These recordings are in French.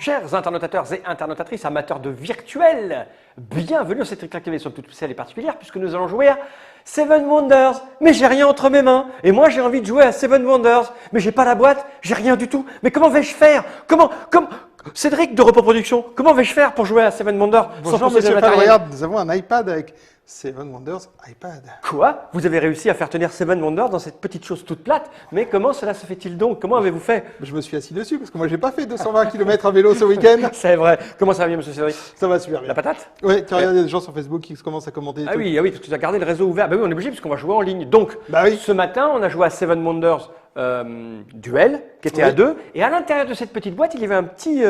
Chers internautateurs et internautatrices, amateurs de virtuel, bienvenue dans cette Trick Track TV sur toute spéciale et particulière puisque nous allons jouer à Seven Wonders. Mais j'ai rien entre mes mains et moi j'ai envie de jouer à Seven Wonders, mais j'ai pas la boîte, j'ai rien du tout. Mais comment vais-je faire? Comment Cédric de Repos Production, comment vais-je faire pour jouer à Seven Wonders? Bonjour Monsieur Fall, regarde, nous avons un iPad avec Seven Wonders iPad. Quoi? Vous avez réussi à faire tenir Seven Wonders dans cette petite chose toute plate? Mais comment cela se fait-il donc? Comment avez-vous fait? Je me suis assis dessus parce que moi j'ai pas fait 220 km à vélo ce week-end. C'est vrai. Comment ça va bien, Monsieur Cédric? Ça va super bien. La patate? Oui, tu regardes des gens sur Facebook qui commencent à commenter. Ah oui, parce que tu as gardé le réseau ouvert. Bah oui, on est obligé puisqu'on va jouer en ligne. Donc, ce matin, on a joué à Seven Wonders Duel, qui était à 2. Et à l'intérieur de cette petite boîte, il y avait un petit...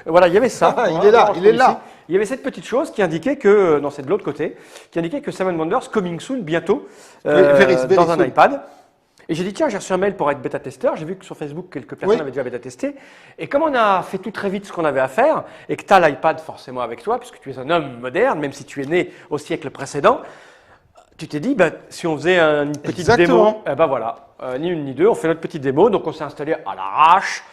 voilà, il y avait ça. Ah, il est là, il est là. Il y avait cette petite chose qui indiquait que, non, c'est de l'autre côté, qui indiquait que Seven Wonders coming soon, bientôt, very dans un soon. iPad. Et j'ai dit, tiens, j'ai reçu un mail pour être bêta-testeur. J'ai vu que sur Facebook, quelques personnes avaient déjà bêta-testé. Et comme on a fait tout très vite ce qu'on avait à faire, et que tu as l'iPad forcément avec toi, puisque tu es un homme moderne, même si tu es né au siècle précédent, tu t'es dit, si on faisait une petite démo, voilà, ni une ni deux, on fait notre petite démo. Donc on s'est installé à l'arrache.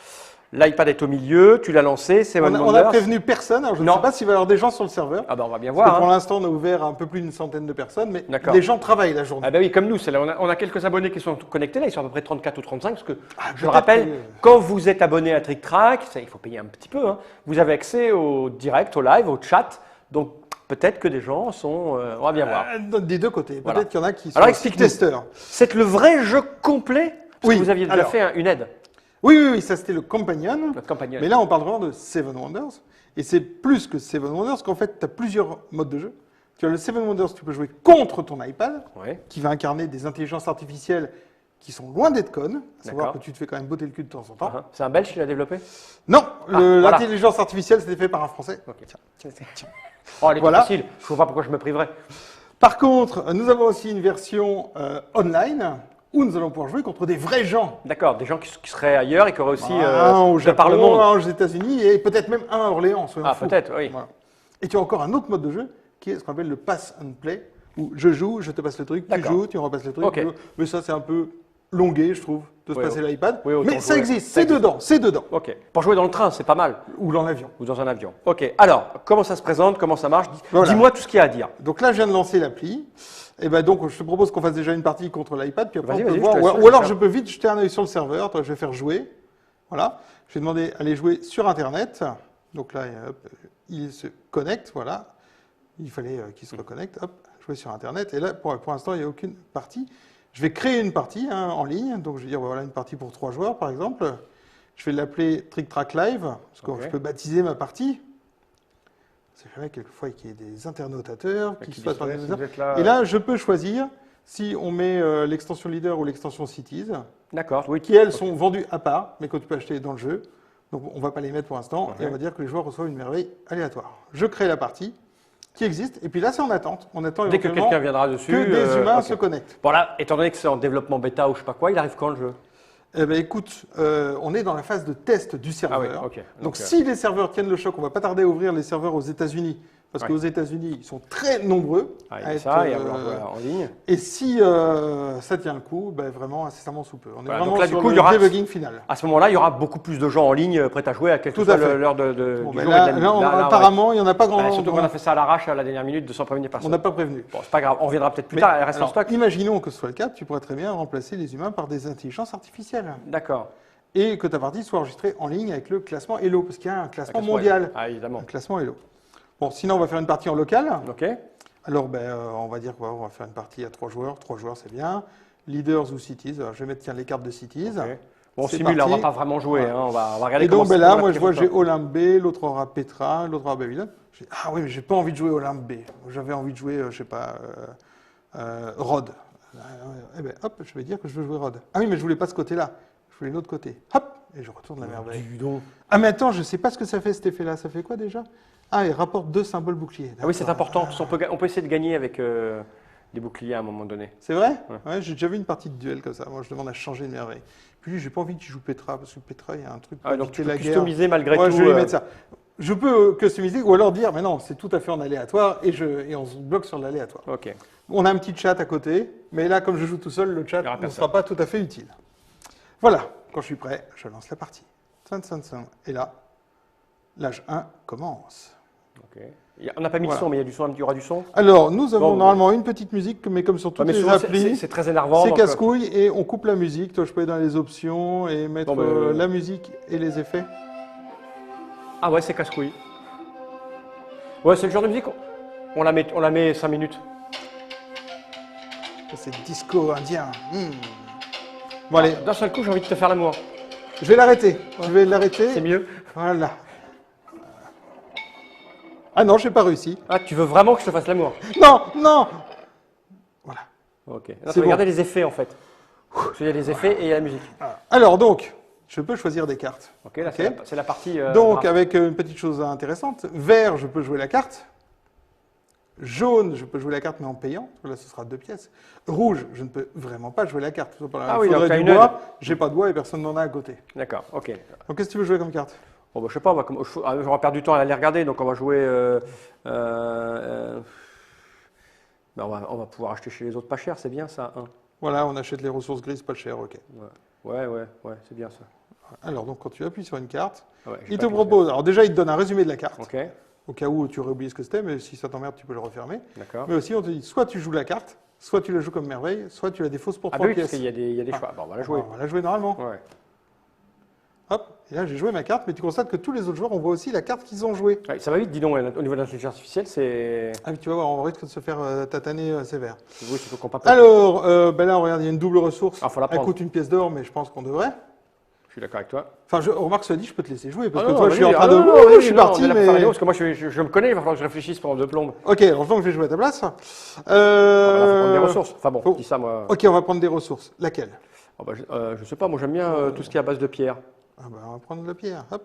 L'iPad est au milieu, tu l'as lancé, c'est Seven Wonders. On n'a prévenu personne, alors je ne sais pas s'il va y avoir des gens sur le serveur. Ah on va bien voir. voir. Pour l'instant, on a ouvert un peu plus d'une centaine de personnes, mais les gens travaillent la journée. Ah oui, comme nous, on a quelques abonnés qui sont connectés là, ils sont à peu près 34 ou 35, parce que je le rappelle, quand vous êtes abonné à Trick Track, ça, il faut payer un petit peu, hein, vous avez accès au direct, au live, au chat, donc peut-être que des gens sont... on va bien voir. Des deux côtés, peut-être qu'il y en a qui sont testeurs. C'est le vrai jeu complet, parce que vous aviez déjà fait une aide. Oui, ça c'était le Companion. Companion. Mais là, on parle vraiment de Seven Wonders. Et c'est plus que Seven Wonders, qu'en fait, tu as plusieurs modes de jeu. Tu as le Seven Wonders, tu peux jouer contre ton iPad, qui va incarner des intelligences artificielles qui sont loin d'être connes. À savoir que tu te fais quand même botter le cul de temps en temps. C'est un Belge qui l'a développé? Non, l'intelligence artificielle, c'était fait par un Français. Tiens. Oh, elle est facile. Je ne vois pas pourquoi je me priverais. Par contre, nous avons aussi une version online, où nous allons pouvoir jouer contre des vrais gens. D'accord, des gens qui seraient ailleurs et qui auraient aussi un au Japon, par le monde. Un aux États-Unis et peut-être même un à Orléans. Peut-être, oui. Voilà. Et tu as encore un autre mode de jeu qui est ce qu'on appelle le pass and play, où je joue, je te passe le truc, tu joues, tu me repasses le truc. Mais ça, c'est un peu longué, je trouve, de se passer l'iPad. Mais ça existe, c'est dedans. Ok. Pour jouer dans le train, c'est pas mal. Ou dans l'avion. Ou dans un avion. Ok. Alors, comment ça se présente, comment ça marche? Dis-moi tout ce qu'il y a à dire. Donc là, je viens de lancer l'appli. Et donc, je te propose qu'on fasse déjà une partie contre l'iPad, puis après on peut voir. Ou alors, je peux vite jeter un œil sur le serveur. Je vais faire jouer. Voilà. Je vais demander d'aller jouer sur Internet. Donc là, il se connecte. Voilà. Il fallait qu'il se reconnecte. Hop, jouer sur Internet. Et là, pour l'instant, il n'y a aucune partie. Je vais créer une partie en ligne. Donc, je vais dire, voilà, une partie pour 3 joueurs, par exemple. Je vais l'appeler Trick Track Live, parce que je peux baptiser ma partie. C'est vrai quelquefois qu'il y ait des internautateurs qui se passent par des Et là, je peux choisir si on met l'extension Leader ou l'extension Cities. D'accord. Qui, elles, sont vendues à part, mais que tu peux acheter dans le jeu. Donc, on ne va pas les mettre pour l'instant. Et on va dire que les joueurs reçoivent une merveille aléatoire. Je crée la partie qui existe. Et puis là, c'est en attente. On attend dès que quelqu'un viendra dessus. Que des humains se connectent. Bon, là, étant donné que c'est en développement bêta ou je sais pas quoi, il arrive quand le jeu? Eh bien, écoute, on est dans la phase de test du serveur. Donc, si les serveurs tiennent le choc, on va pas tarder à ouvrir les serveurs aux États-Unis. Parce qu'aux États-Unis, ils sont très nombreux à être en ligne. Et si ça tient le coup, vraiment incessamment sous peu. On est vraiment donc là, sur du coup, le debugging final. À ce moment-là, il y aura beaucoup plus de gens en ligne prêts à jouer à quelque chose à l'heure du jour et de la nuit. Apparemment, il n'y en a pas grand-chose. Surtout qu'on a fait ça à l'arrache à la dernière minute de sans prévenir personne. On n'a pas prévenu. Bon, c'est pas grave, on reviendra peut-être plus tard, elle reste en stock. Imaginons que ce soit le cas, tu pourrais très bien remplacer les humains par des intelligences artificielles. D'accord. Et que ta partie soit enregistrée en ligne avec le classement Elo, parce qu'il y a un classement mondial. Ah, évidemment. Un classement Elo. Bon, sinon, on va faire une partie en local. Ok. Alors, on va dire quoi? On va faire une partie à 3 joueurs. 3 joueurs, c'est bien. Leaders ou Cities. Alors, je vais mettre les cartes de Cities. Okay. Bon, simule, là, on ne va pas vraiment jouer. Hein. On va regarder. Et donc, là, moi, je vois, j'ai Olympe B, l'autre aura Petra, l'autre aura Babylone. Ah oui, mais j'ai pas envie de jouer Olympe B. J'avais envie de jouer, je sais pas, Rod. Eh bien, hop, je vais dire que je veux jouer Rod. Ah oui, mais je voulais pas ce côté-là. Je voulais l'autre côté. Hop, et je retourne la merveille. Ah, mais attends, je sais pas ce que ça fait cet effet-là. Ça fait quoi déjà? Ah, il rapporte 2 symboles boucliers. Ah oui, c'est important. On peut essayer de gagner avec des boucliers à un moment donné. C'est vrai? Ouais, j'ai déjà vu une partie de duel comme ça. Moi, je demande à changer de merveille. Puis, j'ai pas envie que tu joues Petra, parce que Petra, il y a un truc. Donc, tu peux customiser malgré tout. Je vais mettre ça. Je peux customiser ou alors dire, mais non, c'est tout à fait en aléatoire et on se bloque sur l'aléatoire. Ok. On a un petit chat à côté, mais là, comme je joue tout seul, le chat ne sera pas tout à fait utile. Voilà, quand je suis prêt, je lance la partie. Et là, l'âge 1 commence. Ok. On n'a pas mis de son, mais il y aura du son. Alors, nous avons normalement une petite musique, mais comme sur toutes les applis, c'est très énervant. C'est casse-couille et on coupe la musique. Toi, je peux aller dans les options et mettre la musique et les effets. Ah ouais, c'est casse-couille. Ouais, c'est le genre de musique, on la met 5 minutes. C'est disco indien. Bon, allez. D'un seul coup, j'ai envie de te faire l'amour. Je vais l'arrêter. Je vais l'arrêter. C'est mieux. Voilà. Ah non, j'ai pas réussi. Ah, tu veux vraiment que je te fasse l'amour? Non, non. Voilà. Ok. Tu vas regarder les effets en fait. Il y a les effets et il y a la musique. Alors donc, je peux choisir des cartes. Ok, là c'est la partie. Donc avec une petite chose intéressante. Vert, je peux jouer la carte. Jaune, je peux jouer la carte mais en payant. Là, ce sera 2 pièces. Rouge, je ne peux vraiment pas jouer la carte. Ah oui, donc du bois. J'ai pas de bois et personne n'en a à côté. D'accord, ok. Donc qu'est-ce que tu veux jouer comme carte? Bon, bah, je sais pas, j'aurais perdu du temps à aller regarder, donc on va jouer. On va pouvoir acheter chez les autres pas cher, c'est bien ça. Hein. Voilà, on achète les ressources grises pas cher, ok. Ouais, c'est bien ça. Alors, donc quand tu appuies sur une carte, il te propose. Alors, déjà, il te donne un résumé de la carte. Ok. Au cas où tu aurais oublié ce que c'était, mais si ça t'emmerde, tu peux le refermer. D'accord. Mais aussi, on te dit soit tu joues la carte, soit tu la joues comme merveille, soit tu la défausses pour 3 oui, pièces. parce qu'il y a des choix. Bon, on va la jouer. On va la jouer normalement. Ouais. Hop, et là j'ai joué ma carte, mais tu constates que tous les autres joueurs, on voit aussi la carte qu'ils ont jouée. Ouais, ça va vite, dis donc, au niveau de l'intelligence artificielle, c'est. Ah, mais tu vas voir, on risque de se faire tataner sévère. Oui, il faut qu'on pape. Alors, là, regarde, il y a une double ressource. Faut la Elle coûte 1 pièce d'or, mais je pense qu'on devrait. Je suis d'accord avec toi. Enfin, remarque, cela dit, je peux te laisser jouer, parce que non, toi, je suis en train de. Je suis parti, mais. Parce que moi, je me connais, il va falloir que je réfléchisse pendant 2 plombes. Ok, alors donc je vais jouer à ta place. On va prendre des ressources. Enfin bon, dis ça, moi. Ok, on va prendre des ressources. Laquelle? Je sais pas, moi j'aime bien tout ce qui est à base de pierre. Ah bah, on va prendre de la pierre, hop.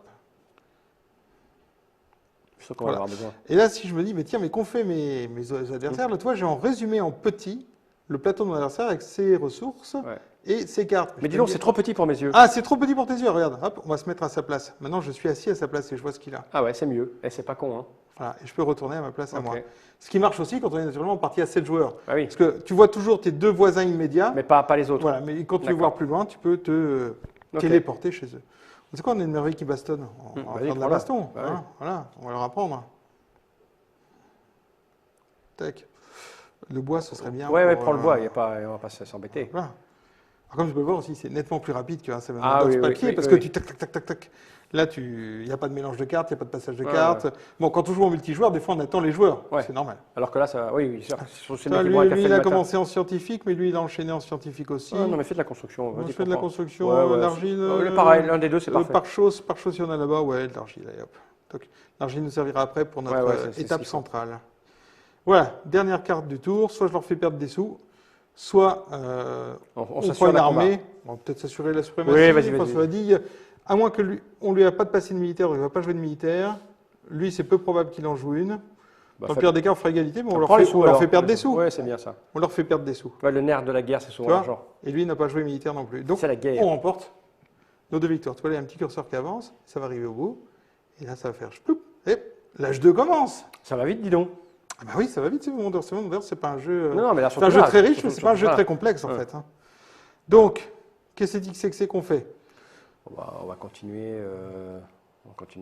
Je sais qu'on va avoir besoin. Et là, si je me dis, mais tiens, mais qu'ont fait mes adversaires? Là, tu vois, j'ai en résumé en petit le plateau de mon adversaire avec ses ressources et ses cartes. Mais dis donc, c'est trop petit pour mes yeux. Ah, c'est trop petit pour tes yeux, regarde. Hop, on va se mettre à sa place. Maintenant, je suis assis à sa place et je vois ce qu'il a. Ah ouais, c'est mieux. Et c'est pas con, hein. Voilà, et je peux retourner à ma place à moi. Ce qui marche aussi quand on est naturellement en partie à 7 joueurs. Ah oui. Parce que tu vois toujours tes 2 voisins immédiats. Mais pas les autres. Voilà, mais quand tu veux voir plus loin, tu peux te téléporter chez eux. C'est quoi, on a une merveille qui bastonne? On va faire de la baston. Voilà, on va leur apprendre. Tac. Le bois, ce serait bien. Ouais, prends le bois, on va pas s'embêter. Voilà. Alors, comme je peux voir aussi, c'est nettement plus rapide qu'un 7 papier, parce que tu tac. Là, il n'y a pas de mélange de cartes, il n'y a pas de passage de cartes. Bon, quand on joue en multijoueur, des fois, on attend les joueurs. C'est normal. Alors que là, ça, oui, lui, il a commencé en scientifique, mais lui, il a enchaîné en scientifique aussi. Non, mais fais de la construction. On fait de la construction, l'argile. Pareil, l'un des deux, c'est parfait. Pare-chose, il y en a là-bas, ouais, de l'argile, allez hop. L'argile nous servira après pour notre étape centrale. Voilà, dernière carte du tour. Soit je leur fais perdre des sous, soit on prend une armée. On va peut-être s'assurer la suprématie. Oui, vas-y. À moins qu'on ne lui a pas de passé de militaire, il ne va pas jouer de militaire. Lui, c'est peu probable qu'il en joue une. Dans le pire des cas, on fera égalité, mais on leur fait perdre des sous. Oui, c'est bien ça. On leur fait perdre des sous. Le nerf de la guerre, c'est souvent l'argent. Et lui, il n'a pas joué militaire non plus. Donc, la guerre. On remporte nos 2 victoires. Tu vois, il y a un petit curseur qui avance, ça va arriver au bout. Et là, ça va faire chploup. Et l'âge 2 commence. Ça va vite, dis donc. Ah bah oui, ça va vite, c'est Wonder. C'est pas un jeu. Non, mais là, c'est un jeu très riche, mais c'est pas un jeu très complexe en fait. Donc, qu'est-ce que c'est qu'on fait? On va continuer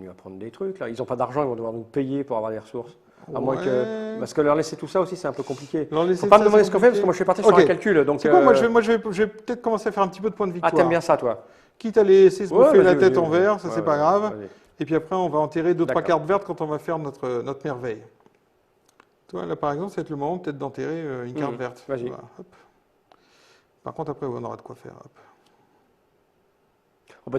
à prendre des trucs là. Ils n'ont pas d'argent, ils vont devoir nous payer pour avoir des ressources. À moins que... Parce que leur laisser tout ça aussi, c'est un peu compliqué. Il ne faut pas me demander ce qu'on fait, parce que moi je suis parti sur un calcul. Donc, c'est quoi, moi je vais peut-être commencer à faire un petit peu de points de victoire. Ah, t'aimes bien ça, toi? Quitte à laisser se bouffer la tête en vert, ça c'est pas grave. Vas-y. Et puis après, on va enterrer 2-3 cartes vertes quand on va faire notre merveille. Toi, là, par exemple, ça va être le moment peut-être d'enterrer une carte verte. Vas-y. Voilà, par contre, après, on aura de quoi faire.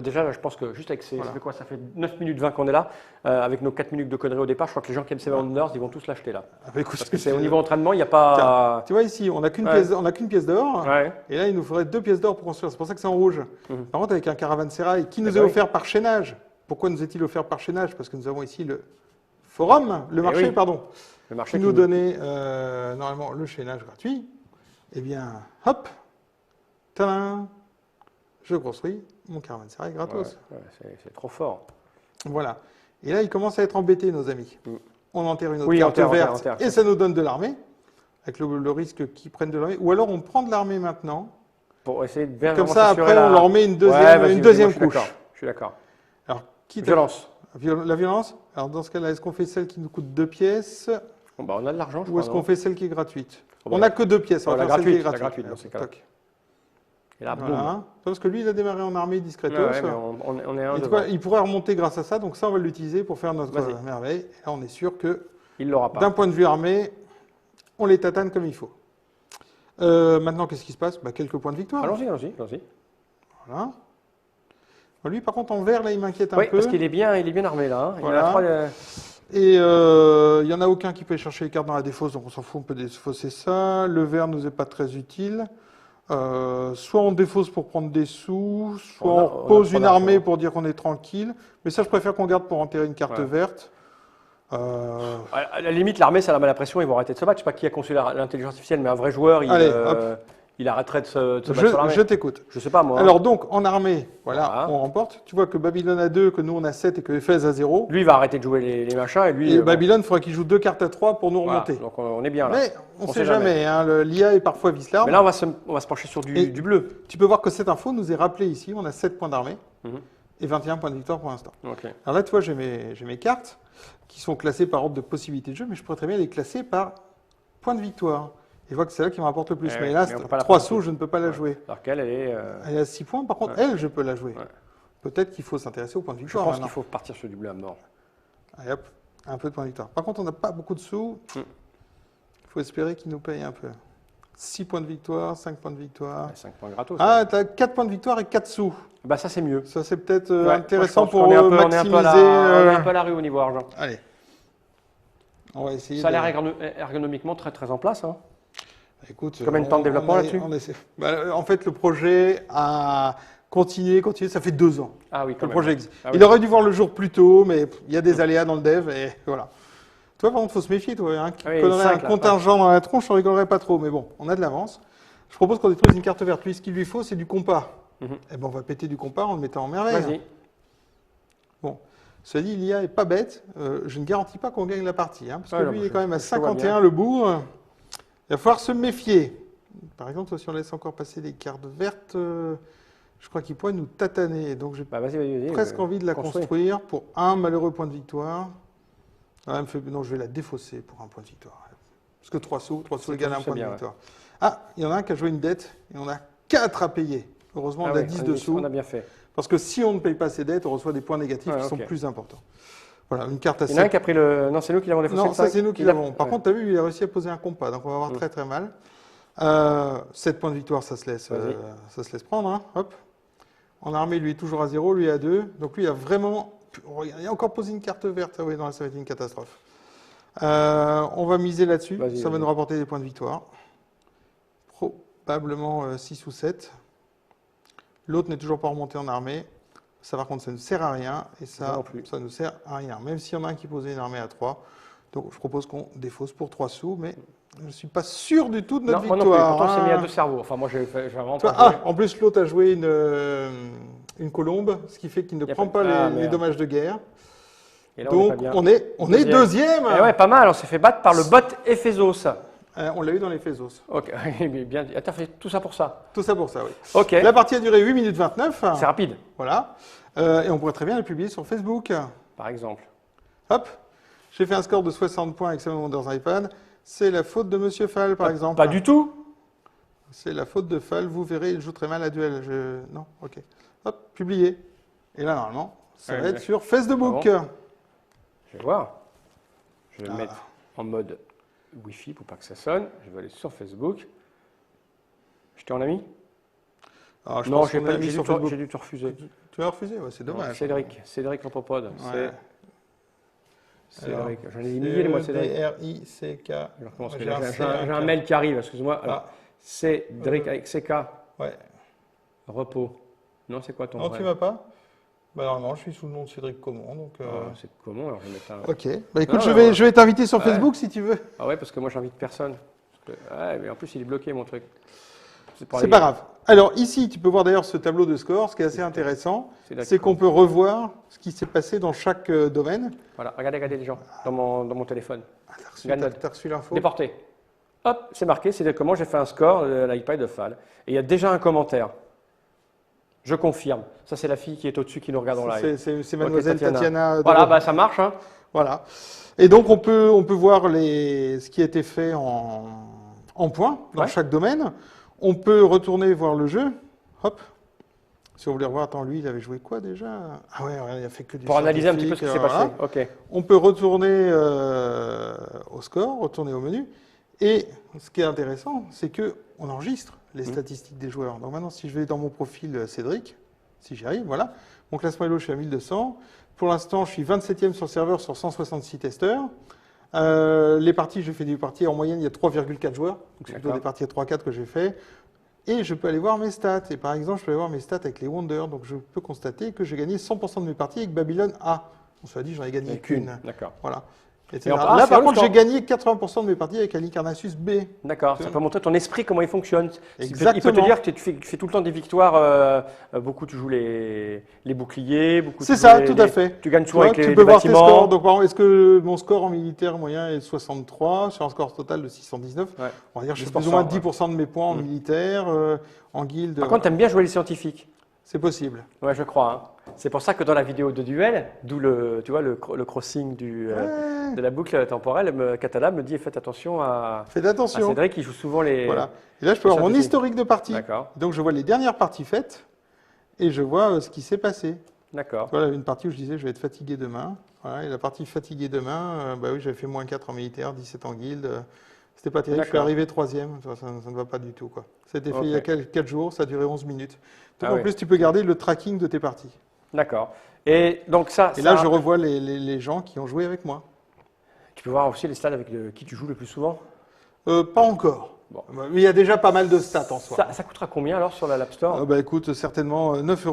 Déjà, là, je pense que juste avec ça fait quoi? Ça fait 9 minutes 20 qu'on est là. Avec nos 4 minutes de conneries au départ, je crois que les gens qui aiment Seven Wonders, ils vont tous l'acheter là. Écoute, parce que c'est au niveau entraînement, il n'y a pas... Tu vois ici, on n'a qu'une pièce d'or. Et là, il nous faudrait 2 pièces d'or pour construire. C'est pour ça que c'est en rouge. Par contre, avec un caravansérail qui nous est offert par chaînage. Pourquoi nous est-il offert par chaînage? Parce que nous avons ici le forum, le marché, pardon. Le marché qui nous donnait normalement le chaînage gratuit. Eh bien, hop, tadam, je construis mon caravansérail gratos. C'est trop fort. Voilà. Et là, ils commencent à être embêtés, nos amis. On enterre une autre carte verte et ça nous donne de l'armée, avec le risque qu'ils prennent de l'armée. Ou alors, on prend de l'armée maintenant. Pour essayer de bien comme ça, après, on leur met une deuxième couche. Je suis d'accord. Alors, violence. La violence? Alors dans ce cas-là, est-ce qu'on fait celle qui nous coûte 2 pièces Bon, bah, on a de l'argent, je ou crois. est-ce qu'on fait celle qui est gratuite? Oh, bah, On n'a que 2 pièces, on va la faire celle qui est gratuite, gratuite. dans ces cas-là. Toc. Et là, Voilà. boum. Parce que lui, il a démarré en armée discretos. Ouais, mais on est un Et de il pourrait remonter grâce à ça, donc ça, on va l'utiliser pour faire notre merveille. Et là, on est sûr que, il l'aura pas. d'un point de vue armée, on les tatane comme il faut. Maintenant, qu'est-ce qui se passe? Quelques points de victoire. Allons-y. Voilà. Lui, par contre, en vert, là, il m'inquiète un peu. Oui, parce qu'il est bien armé, là. Hein. Voilà. Il y en a 3, Et il n'y en a aucun qui peut chercher les cartes dans la défausse, donc on s'en fout, on peut défausser ça. Le vert nous est pas très utile. Soit on défausse pour prendre des sous, soit on pose une armée pour dire qu'on est tranquille. Mais ça, je préfère qu'on garde pour enterrer une carte verte. À la limite, l'armée, ça la met la pression, ils vont arrêter de se battre. Je ne sais pas qui a conçu l'intelligence artificielle, mais un vrai joueur, il arrêterait de se battre sur l'armée. Je t'écoute. Je sais pas, moi. Alors donc, en armée, voilà, on remporte. Tu vois que Babylone a 2, que nous on a 7 et que Éphèse a 0. Lui, il va arrêter de jouer les machins. Et Babylone, il faudra qu'il joue 2 cartes à 3 pour nous remonter. Donc on est bien là. Mais on ne sait jamais. L'IA est parfois vice-larme. Mais là, on va se pencher sur du bleu. Tu peux voir que cette info nous est rappelée ici. On a 7 points d'armée et 21 points de victoire pour l'instant. Okay. Alors là, tu vois, j'ai mes cartes qui sont classées par ordre de possibilité de jeu, mais je pourrais très bien les classer par points de victoire. Et je vois que c'est là qui me rapporte le plus. Mais là, 3 sous, je ne peux pas la jouer. Alors qu'elle, elle est... Elle est à 6 points. Par contre, elle, je peux la jouer. Peut-être qu'il faut s'intéresser aux points de victoire. Je pense qu'il faut partir sur du bleu à mort. Allez hop, un peu de points de victoire. Par contre, on n'a pas beaucoup de sous. Il faut espérer qu'il nous paye un peu. 6 points de victoire, 5 points de victoire. 5 points gratos. Ah, tu as 4 points de victoire et 4 sous. Bah ça, c'est mieux. Ça, c'est peut-être intéressant pour maximiser... On est un peu à la rue au niveau argent. Allez. On va essayer. Ça a l'air ergonomiquement très très en place. Hein. Écoute, combien de temps de développement là-dessus? En fait, le projet a continué. Ça fait 2 ans. Ah oui, que le projet existe. Il aurait dû voir le jour plus tôt, mais il y a des aléas dans le dev et voilà. Toi, par contre, il faut se méfier. Toi, hein, qui connaîtrait un contingent dans la tronche, on ne rigolerait pas trop. Mais bon, on a de l'avance. Je propose qu'on détruise une carte verte. Lui, ce qu'il lui faut, c'est du compas. Eh ben, on va péter du compas en le mettant en merveille. Vas-y. Bon. Cela dit, l'IA est pas bête. Je ne garantis pas qu'on gagne la partie. Hein, parce que lui, il est quand même à 51 le bout. Il va falloir se méfier. Par exemple, si on laisse encore passer des cartes vertes, je crois qu'il pourrait nous tataner. Donc, j'ai presque envie de la construire pour un malheureux point de victoire. Non, je vais la défausser pour un point de victoire. Parce que 3 sous égale un point de victoire. Ah, il y en a un qui a joué une dette et on a 4 à payer. Heureusement, on a 10 dessous. On a bien fait. Parce que si on ne paye pas ses dettes, on reçoit des points négatifs qui sont plus importants. Voilà, une carte à 7. Il y en a un qui a pris le... Non, c'est nous qui l'avons défaussé. Non, ça c'est nous qui l'avons. Par contre, tu as vu, il a réussi à poser un compas, donc on va avoir très très mal. 7 points de victoire, ça se laisse prendre. Hein. Hop. En armée, lui est toujours à 0, lui est à 2. Donc lui, il a vraiment... Il a encore posé une carte verte. Ah oui, non, ça va être une catastrophe. On va miser là-dessus. Ça va nous rapporter des points de victoire. Probablement 6 ou 7. L'autre n'est toujours pas remonté en armée. Ça, par contre, ça ne sert à rien. Et ça ne sert à rien. Même s'il y en a un qui posait une armée à 3. Donc, je propose qu'on défausse pour 3 sous. Mais je ne suis pas sûr du tout de notre victoire. Moi non plus. Pourtant, c'est mis à 2 cerveaux. Enfin, moi, j'ai vraiment pas joué. En plus, l'autre a joué une colombe, ce qui fait qu'il ne prend pas les dommages de guerre. Et là, donc, on est deuxième. Et ouais, pas mal. On s'est fait battre par le bot Ephésos. On l'a eu dans les Ephésos. Ok, bien. Tu as fait tout ça pour ça? Tout ça pour ça, oui. Ok. La partie a duré 8 minutes 29. C'est rapide. Voilà. Et on pourrait très bien la publier sur Facebook. Par exemple. Hop. J'ai fait un score de 60 points avec Salomon dans un iPad. C'est la faute de Monsieur Fall, par exemple. Pas du tout. C'est la faute de Fall. Vous verrez, il joue très mal à duel. Non, ok. Hop, publié. Et là, normalement, ça va être sur Facebook. Ah bon. Je vais voir. Je vais le mettre en mode Wi-Fi pour pas que ça sonne. Je vais aller sur Facebook. Je t'ai en ami? Non, j'ai dû te refuser. Tu as refusé? Ouais, c'est dommage. Cédric l'anthropode. Ouais. Cédric. J'en ai des milliers, moi, Cédric. D-R-I-C-K. J'ai un mail qui arrive, excuse-moi. Alors, Cédric avec CK. Ouais. Repos. Non, c'est quoi ton nom? vrai? Tu m'as pas? Non, je suis sous le nom de Cédric Comon. Donc, c'est Comon, alors je vais mettre un... Ok. Bah écoute, je vais t'inviter sur Facebook si tu veux. Ah ouais, parce que moi, j'invite personne. Mais en plus, il est bloqué, mon truc. C'est pas grave. Alors ici, tu peux voir d'ailleurs ce tableau de score. Ce qui est assez intéressant, c'est qu'on peut revoir ce qui s'est passé dans chaque domaine. Voilà, regardez les gens dans mon téléphone. T'as reçu l'info? Déporté. Hop, c'est marqué, c'est comment j'ai fait un score de l'iPad de Fall. Et il y a déjà un commentaire. Je confirme. Ça, c'est la fille qui est au-dessus qui nous regarde en live. C'est mademoiselle Tatiana. Voilà, bah, ça marche. Hein. Voilà. Et donc, on peut voir ce qui a été fait en points dans chaque domaine. On peut retourner voir le jeu. Hop. Si on voulait revoir, attends, lui, il avait joué quoi déjà? Ah ouais, il a fait que du Pour analyser un petit peu ce qui s'est passé. Ok. On peut retourner au score, retourner au menu. Et ce qui est intéressant, c'est qu'on enregistre les statistiques des joueurs. Donc maintenant, si je vais dans mon profil Cédric, si j'y arrive, voilà. Mon classement Elo, je suis à 1200. Pour l'instant, je suis 27e sur le serveur sur 166 testeurs. Les parties, je fais des parties, en moyenne, il y a 3,4 joueurs. Donc c'est plutôt des parties à 3-4 que j'ai fait. Et je peux aller voir mes stats. Et par exemple, je peux aller voir mes stats avec les Wonders. Donc je peux constater que j'ai gagné 100% de mes parties avec Babylone A. On se l'a dit, j'en ai gagné qu'une. D'accord. Voilà. Là, par contre, j'ai gagné 80% de mes parties avec Alicarnassus B. D'accord, ça peut montrer ton esprit, comment il fonctionne. Exactement. Il peut te dire que tu fais tout le temps des victoires, beaucoup tu joues les boucliers, beaucoup c'est ça, tout à fait. Tu gagnes souvent avec les bâtiments. Tu peux voir tes scores. Donc, par exemple, est-ce que mon score en militaire moyen est 63 sur un score total de 619? On va dire que je fais plus ou moins 10% de mes points en militaire, en guild. Par contre, tu aimes bien jouer les scientifiques. C'est possible. Ouais, je crois. Hein. C'est pour ça que dans la vidéo de duel, d'où le crossing de la boucle temporelle, Katala me dit faites attention à Cédric qui joue souvent les. Voilà. Et là, je peux voir mon historique de parties. D'accord. Donc, je vois les dernières parties faites et je vois ce qui s'est passé. D'accord. Voilà une partie où je disais je vais être fatigué demain. Voilà, et la partie fatigué demain, bah oui, j'avais fait -4 en militaire, 17 en guilde. C'était pas terrible. Je suis arrivé 3e. Ça ne va pas du tout, quoi. Ça a été fait il y a 4 jours. Ça a duré 11 minutes. Donc, en plus, tu peux garder le tracking de tes parties. D'accord. Et donc ça. Et là, je revois les gens qui ont joué avec moi. Tu peux voir aussi les stats avec qui tu joues le plus souvent? Pas encore. Bon. Mais il y a déjà pas mal de stats en soi. Ça coûtera combien alors sur l'App Store? Bah écoute, certainement 9,99 €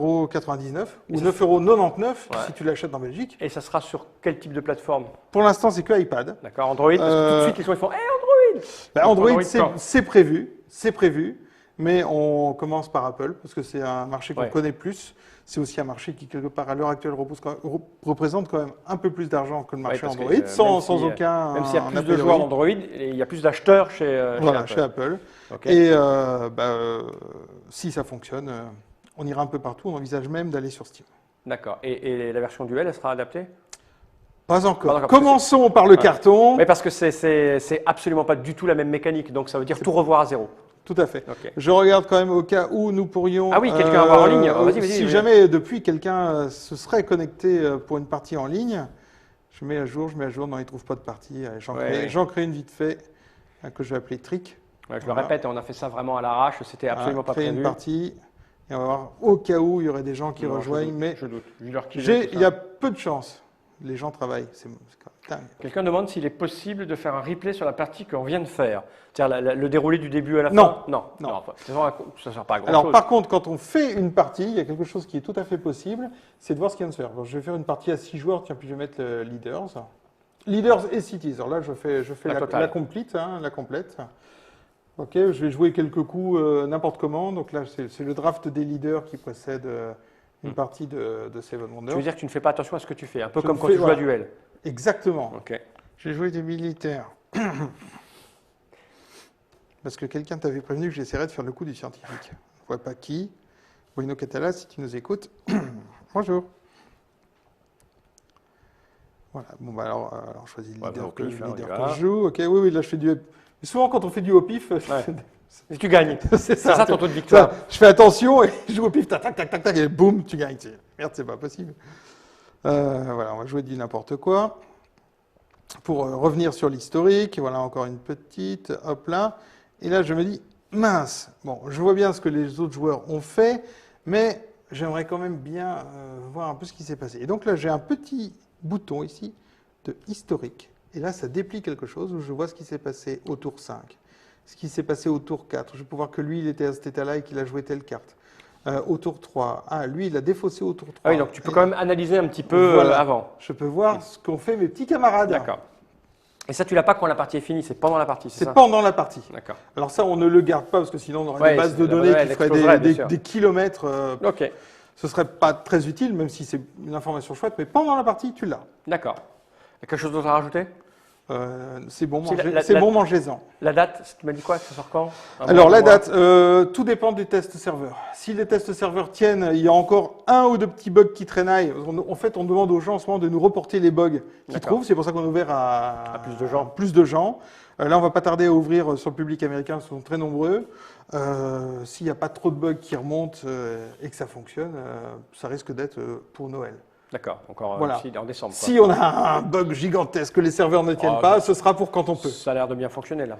ou 9,99 € si tu l'achètes en Belgique. Et ça sera sur quel type de plateforme? Pour l'instant, c'est que iPad. D'accord, Android, parce que tout de suite, les gens ils font Android. Bah, Android, c'est prévu. Mais on commence par Apple, parce que c'est un marché qu'on connaît plus. C'est aussi un marché qui, quelque part, à l'heure actuelle, représente quand même un peu plus d'argent que le marché Android, sans aucun. Même s'il y a plus de joueurs Android, il y a plus d'acheteurs chez Apple. Okay. Et si ça fonctionne, on ira un peu partout. On envisage même d'aller sur Steam. D'accord. Et la version duel, elle sera adaptée? Pas encore. Commençons par le carton. Mais parce que c'est absolument pas du tout la même mécanique, donc ça veut dire tout revoir à zéro. Tout à fait. Okay. Je regarde quand même au cas où nous pourrions... Ah oui, quelqu'un va voir en ligne. Vas-y. Si jamais depuis quelqu'un se serait connecté pour une partie en ligne, je mets à jour, non, il ne trouve pas de partie. J'en crée une vite fait que je vais appeler Trick. Ouais, je le répète, on a fait ça vraiment à l'arrache, c'était absolument pas prévu. Créer une partie et on va voir au cas où il y aurait des gens qui rejoignent. Je doute. Il y a peu de chances. Les gens travaillent, c'est dingue. Quelqu'un demande s'il est possible de faire un replay sur la partie qu'on vient de faire. C'est-à-dire le déroulé du début à la fin? Non. Ça ne sert pas à grand-chose. Alors par contre, quand on fait une partie, il y a quelque chose qui est tout à fait possible, c'est de voir ce qu'il vient de faire. Alors, je vais faire une partie à 6 joueurs, tiens, puis je vais mettre le Leaders. Leaders et Cities. Alors là, je fais la complète. Ok, je vais jouer quelques coups n'importe comment. Donc là, c'est le draft des leaders qui précède une partie de Seven Wonders. Tu veux dire que tu ne fais pas attention à ce que tu fais, un peu comme quand tu joues à duel. Exactement. Okay. J'ai joué des militaires. Parce que quelqu'un t'avait prévenu que j'essaierais de faire le coup du scientifique. Je ne vois pas qui. Bruno Catala, si tu nous écoutes. Bonjour. Voilà. Bon, bah alors je choisis le leader que je joue. Ok, oui, là je fais du. Mais souvent, quand on fait du au pif, tu gagnes. C'est ça ton taux de victoire. Je fais attention et je joue au pif, tac, et boum, tu gagnes. Merde, c'est pas possible. Voilà, on va jouer du n'importe quoi. Pour revenir sur l'historique, voilà encore une petite, hop là. Et là, je me dis, mince, bon, je vois bien ce que les autres joueurs ont fait, mais j'aimerais quand même bien voir un peu ce qui s'est passé. Et donc là, j'ai un petit bouton ici de historique. Et là, ça déplie quelque chose où je vois ce qui s'est passé au tour 5, ce qui s'est passé au tour 4. Je peux voir que lui, il était à cet état-là et qu'il a joué telle carte. Au tour 3, lui, il a défaussé au tour 3. Ah oui, donc tu peux quand même analyser un petit peu avant. Je peux voir ce qu'ont fait mes petits camarades. D'accord. Et ça, tu l'as pas quand la partie est finie, c'est pendant la partie, c'est ça? C'est pendant la partie. D'accord. Alors ça, on ne le garde pas parce que sinon, on aurait des bases de données qui feraient des kilomètres. Ok. Ce serait pas très utile, même si c'est une information chouette, mais pendant la partie, tu l'as. D'accord. Quelque chose d'autre à rajouter? c'est bon, mangez-en. La date, tu m'as dit quoi? Ça sort quand? Alors la date, tout dépend des tests serveurs. Si les tests serveurs tiennent, il y a encore un ou deux petits bugs qui traînaillent. En fait, on demande aux gens en ce moment de nous reporter les bugs qu'ils trouvent. C'est pour ça qu'on a ouvert à plus de gens. Là, on va pas tarder à ouvrir sur le public américain, ils sont très nombreux. S'il n'y a pas trop de bugs qui remontent et que ça fonctionne, ça risque d'être pour Noël. D'accord, encore en décembre. Si on a un bug gigantesque que les serveurs ne tiennent pas, ce sera pour quand on peut. Ça a l'air de bien fonctionner là.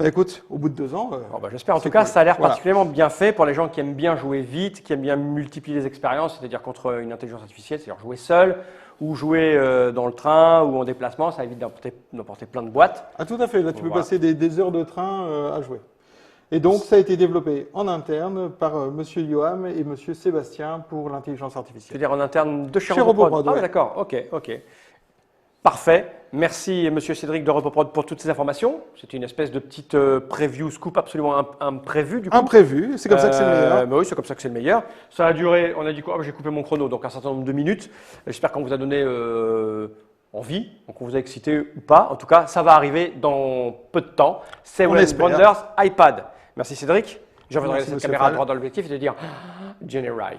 Écoute, au bout de 2 ans. J'espère. En tout cas, ça a l'air particulièrement bien fait pour les gens qui aiment bien jouer vite, qui aiment bien multiplier les expériences, c'est-à-dire contre une intelligence artificielle, c'est-à-dire jouer seul ou jouer dans le train ou en déplacement, ça évite d'emporter plein de boîtes. Ah, tout à fait. Là, tu peux passer des heures de train à jouer. Et donc, ça a été développé en interne par Monsieur Yoham et Monsieur Sébastien pour l'intelligence artificielle. C'est-à-dire en interne de chez Repoprod. Ah, d'accord. Ok. Parfait. Merci, Monsieur Cédric de Repoprod pour toutes ces informations. C'était une espèce de petite preview, scoop absolument imprévu du coup. Imprévu, c'est comme ça que c'est le meilleur. Oui, c'est comme ça que c'est le meilleur. Ça a duré, on a dit quoi? J'ai coupé mon chrono, donc un certain nombre de minutes. J'espère qu'on vous a donné envie, donc on vous a excité ou pas. En tout cas, ça va arriver dans peu de temps. C'est Wayne Wonders iPad. Merci Cédric. Je reviendrai cette caméra droit dans l'objectif et te dire Generai.